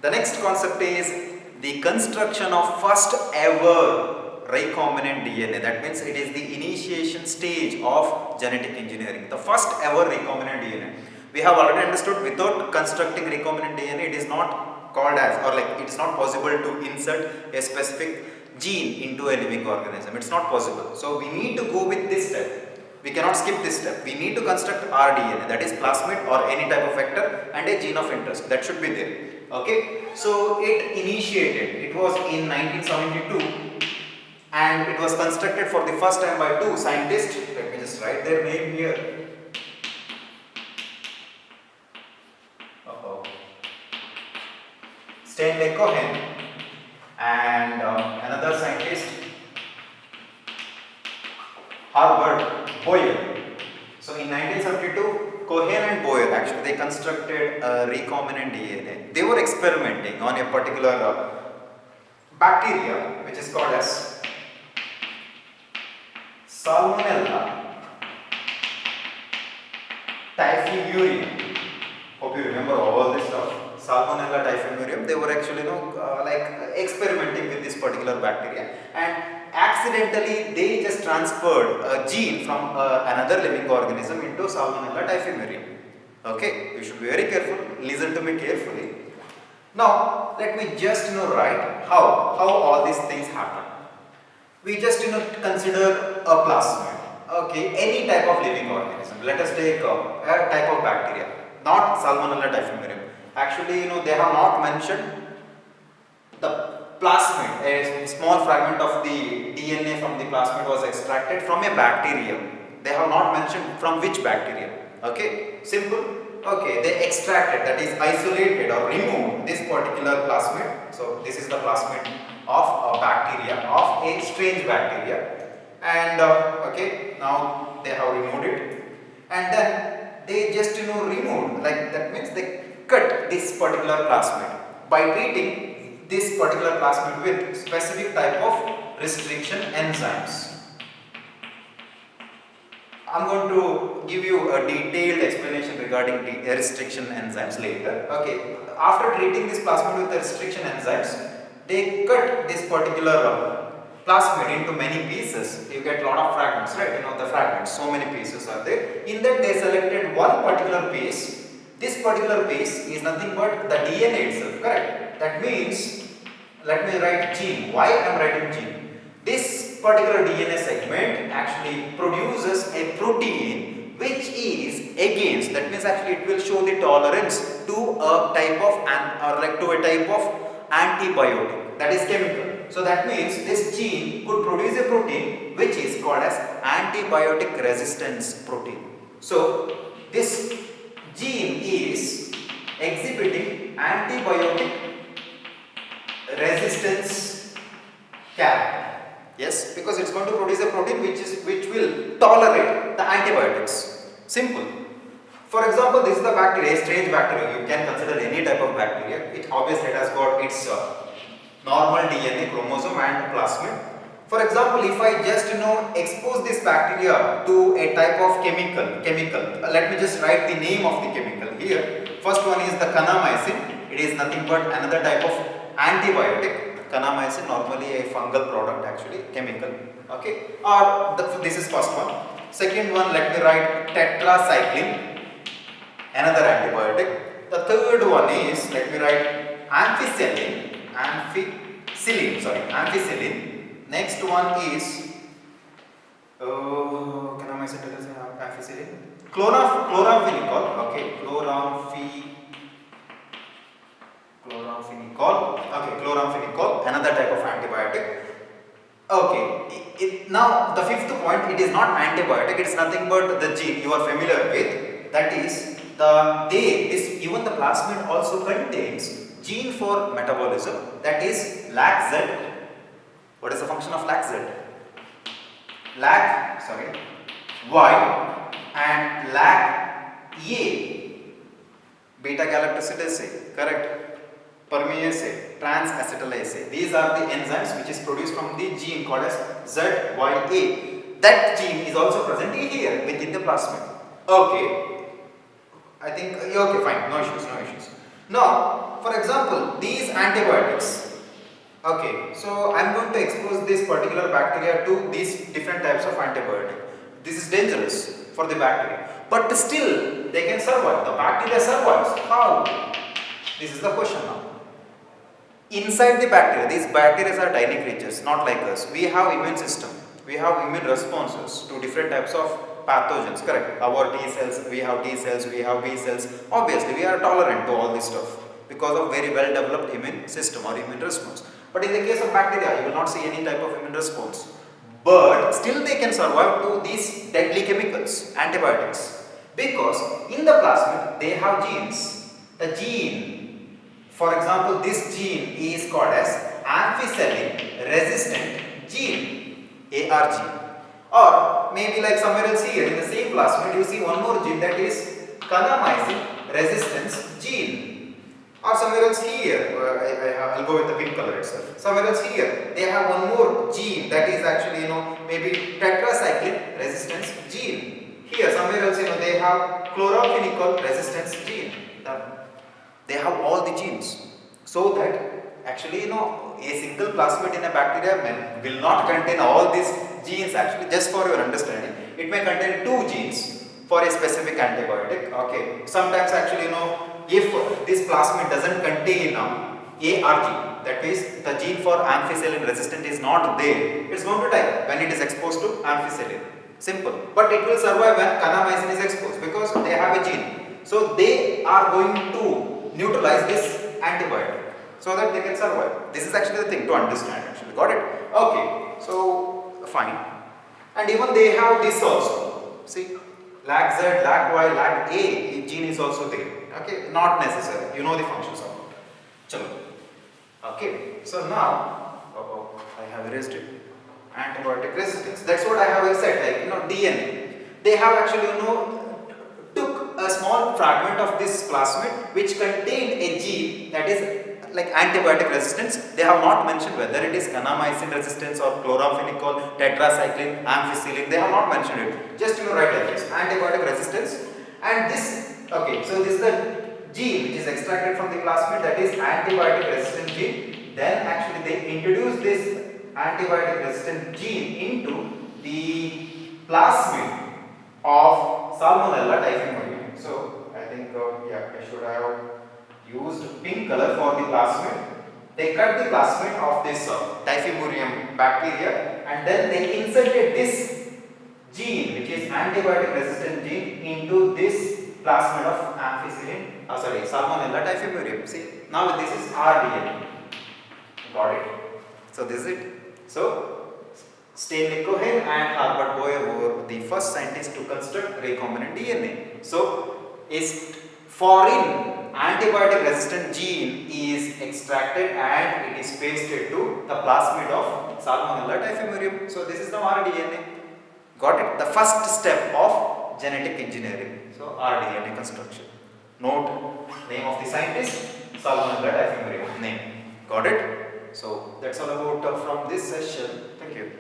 The next concept is the construction of first ever recombinant DNA. That means it is the initiation stage of genetic engineering. The first ever recombinant DNA. We have already understood without constructing recombinant DNA, it is not called as, or like it is not possible to insert a specific gene into a living organism. It's not possible. So we need to go with this step. We cannot skip this step. We need to construct rDNA, that is plasmid or any type of vector, and a gene of interest that should be there. Okay, so it initiated, it was in 1972 and it was constructed for the first time by two scientists. Let me just write their name here. Stanley Cohen and another scientist, Herbert Boyer. So in 1972, Cohen and Boyer actually they constructed a recombinant DNA. They were experimenting on a particular bacteria which is called as Salmonella typhimurium. Hope you remember all this stuff. Salmonella typhimurium. They were actually experimenting with this particular bacteria, and accidentally they just transferred a gene from another living organism into Salmonella typhimurium. Okay, you should be very careful. Listen to me carefully. Now let me just write how all these things happen. We just consider a plasmid. Okay, any type of living organism. Let us take a type of bacteria, not Salmonella typhimurium. Actually, they have not mentioned the plasmid. A small fragment of the DNA from the plasmid was extracted from a bacterium. They have not mentioned from which bacterium. Okay, simple. Okay, they extracted, that is isolated or removed this particular plasmid. So this is the plasmid of a bacteria, of a strange bacteria, and okay, now they have removed it, and then they just removed, like that means they cut this particular plasmid by treating this particular plasmid with specific type of restriction enzymes. I'm going to give you a detailed explanation regarding the restriction enzymes later. Okay, after treating this plasmid with the restriction enzymes, they cut this particular plasmid into many pieces. You get a lot of fragments, right? The fragments, so many pieces are there. In that they selected one particular piece. This particular piece is nothing but the DNA itself, correct? That means, let me write gene. Why I am writing gene? This particular DNA segment actually produces a protein which is against, that means actually it will show the tolerance to a type of antibiotic, that is chemical. So that means this gene could produce a protein which is called as antibiotic resistance protein. So this gene is exhibiting antibiotic resistance character. Yes, because it's going to produce a protein which will tolerate the antibiotics. Simple. For example, this is the bacteria, a strange bacteria. You can consider any type of bacteria. It obviously has got its normal DNA, chromosome and plasmid. For example, if I just expose this bacteria to a type of chemical. Let me just write the name of the chemical here. First one is the kanamycin. It is nothing but another type of antibiotic. Kanamycin, normally a fungal product, actually chemical. Okay, or this is first one. Second one, let me write tetracycline, another antibiotic. The third one is, let me write ampicillin. Next one is kanamycin, ampicillin, chloramphenicol. Okay, chloramphenicol, another type of antibiotic. Okay, now the fifth point, it is not antibiotic, it is nothing but the gene you are familiar with. That is even the plasmid also contains gene for metabolism, that is LAC-Z. What is the function of LAC-Z? Y and LAC-A, beta galactosidase, correct? Permease, trans-acetylase. These are the enzymes which is produced from the gene called as ZYA. That gene is also present here within the plasmid. Okay, I think okay, fine, no issues. Now, For example, these antibiotics. Okay, so I'm going to expose this particular bacteria to these different types of antibiotic. This is dangerous for the bacteria, but still they can survive. The bacteria survives. How? This is the question now. Inside the bacteria, these bacteria are tiny creatures, not like us. We have immune system. We have immune responses to different types of pathogens, correct? Our T cells, we have T cells, we have B cells. Obviously, we are tolerant to all this stuff because of very well developed immune system or immune response. But in the case of bacteria, you will not see any type of immune response. But still they can survive to these deadly chemicals, antibiotics. Because in the plasmid, they have genes. The gene, for example, this gene is called as ampicillin resistant gene, ARG. Or maybe like somewhere else here in the same plasmid, you see one more gene that is kanamycin resistance gene. Or somewhere else here, I'll go with the pink color itself. Somewhere else here, they have one more gene that is actually, maybe tetracycline resistance gene. Here, somewhere else, they have chloramphenicol resistance gene. They have all the genes. So that actually, a single plasmid in a bacteria will not contain all these genes actually, just for your understanding. It may contain 2 genes for a specific antibiotic. Okay. Sometimes actually, if this plasmid doesn't contain ARG, that is the gene for ampicillin resistant is not there, it's going to die when it is exposed to ampicillin. Simple. But it will survive when kanamycin is exposed because they have a gene. So they are going to neutralize this antibiotic so that they can survive. This is actually the thing to understand actually. Got it? Okay. So fine. And even they have this also. See, LAC-Z, LAC-Y, LAC-A gene is also there. Okay, not necessary. You know the functions of it. Chalo. Okay, so now, I have erased it. Antibiotic resistance. That's what I have said. Like DNA. They have actually took a small fragment of this plasmid which contained a gene that is like antibiotic resistance. They have not mentioned whether it is kanamycin resistance or chloramphenicol, tetracycline, ampicillin. They have not mentioned it. Just write like this: antibiotic resistance. And this. Okay, so this is the gene which is extracted from the plasmid, that is antibiotic resistant gene. Then actually they introduce this antibiotic resistant gene into the plasmid of Salmonella typhimurium. So I think I should have used pink color for the plasmid. They cut the plasmid of this typhimurium bacteria and then they inserted this gene which is antibiotic resistant gene into this plasmid of Salmonella typhimurium. See, now this is rDNA. Got it? So this is it. So Stanley Cohen and Herbert Boyer were the first scientists to construct recombinant DNA. So a foreign antibiotic resistant gene is extracted and it is pasted to the plasmid of Salmonella typhimurium. So this is the rDNA. Got it? The first step of genetic engineering. So rDNA construction. Note name of the scientist, Salmonella typhimurium name. Got it? So that's all about from this session. Thank you.